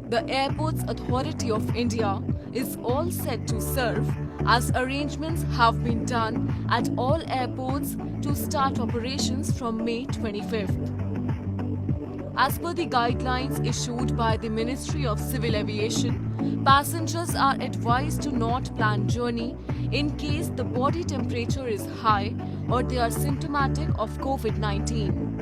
The Airports Authority of India is all set to serve as arrangements have been done at all airports to start operations from May 25th. As per the guidelines issued by the Ministry of Civil Aviation, passengers are advised to not plan journey in case the body temperature is high or they are symptomatic of COVID-19.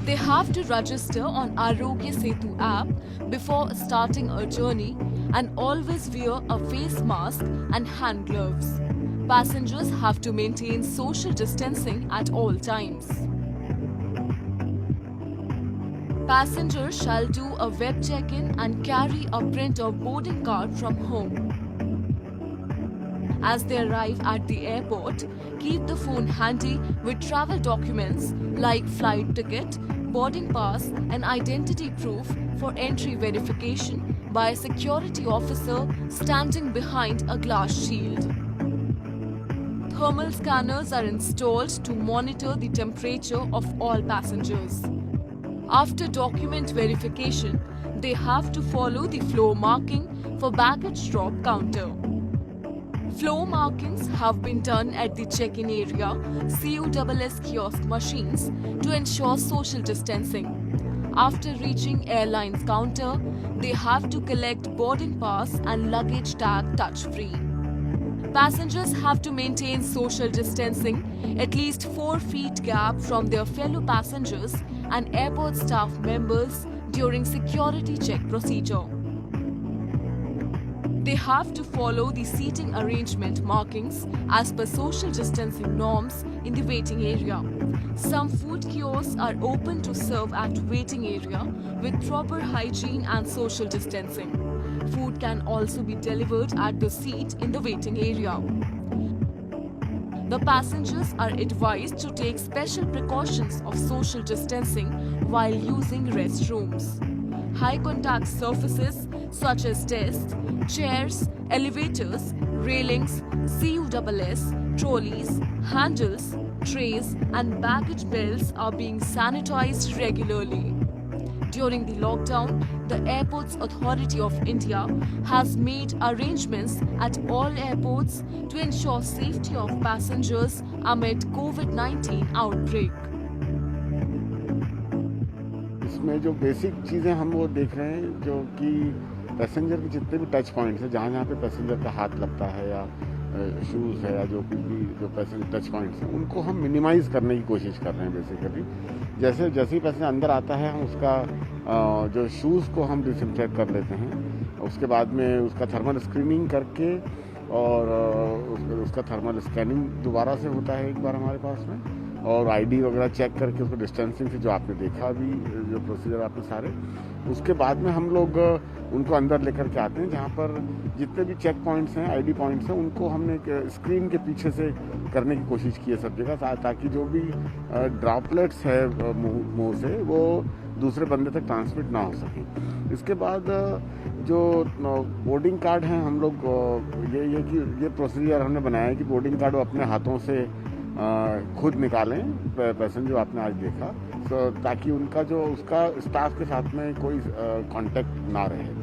They have to register on Arogya Setu app before starting a journey and always wear a face mask and hand gloves. Passengers have to maintain social distancing at all times. Passengers shall do a web check-in and carry a print of boarding card from home. As they arrive at the airport, keep the phone handy with travel documents like flight ticket, boarding pass and identity proof for entry verification by a security officer standing behind a glass shield. Thermal scanners are installed to monitor the temperature of all passengers. After document verification, they have to follow the floor marking for baggage drop counter. Floor markings have been done at the check-in area, CUSS kiosk machines to ensure social distancing. After reaching airline's counter, they have to collect boarding pass and luggage tag touch-free. Passengers have to maintain social distancing, at least 4 feet gap from their fellow passengers and airport staff members during security check procedure. They have to follow the seating arrangement markings as per social distancing norms in the waiting area. Some food kiosks are open to serve at waiting area with proper hygiene and social distancing. Food can also be delivered at the seat in the waiting area. The passengers are advised to take special precautions of social distancing while using restrooms. High contact surfaces such as desks, chairs, elevators, railings, CUSS, trolleys, handles, trays and baggage belts are being sanitized regularly. During the lockdown, the Airports Authority of India has made arrangements at all airports to ensure safety of passengers amid COVID-19 outbreak. इसमें जो basic चीज़ें हम वो देख रहे हैं जो कि पैसेंजर के जितने भी टच पॉइंट्स हैं जहाँ पे पैसेंजर का हाथ लगता है या शूज़ है या जो कुछ भी जो पैसेंजर टच पॉइंट्स हैं उनको हम मिनिमाइज़ करने की कोशिश कर रहे हैं बेसिकली। जैसे ही पैसेंजर अंदर आता है हम उसका जो शूज़ को हम डिसइंफेक्ट कर लेते हैं, उसके बाद में उसका थर्मल स्क्रीनिंग करके और उसका थर्मल स्कैनिंग दोबारा से होता है एक बार हमारे पास में, और आईडी वगैरह चेक करके उसको डिस्टेंसिंग से जो आपने देखा अभी जो प्रोसीजर आपने सारे, उसके बाद में हम लोग उनको अंदर लेकर के आते हैं जहाँ पर जितने भी चेक पॉइंट्स हैं, आईडी पॉइंट्स हैं, उनको हमने स्क्रीन के पीछे से करने की कोशिश की है सब जगह, ताकि जो भी ड्रॉपलेट्स है मुंह से वो दूसरे बंदे तक ट्रांसमिट ना हो सके। इसके बाद जो बोर्डिंग कार्ड हैं हम लोग ये प्रोसीजर हमने बनाया है कि बोर्डिंग कार्ड वो अपने हाथों से खुद निकालें पैसेंजर जो आपने आज देखा, तो ताकि उनका जो उसका स्टाफ के साथ में कोई कांटेक्ट ना रहे।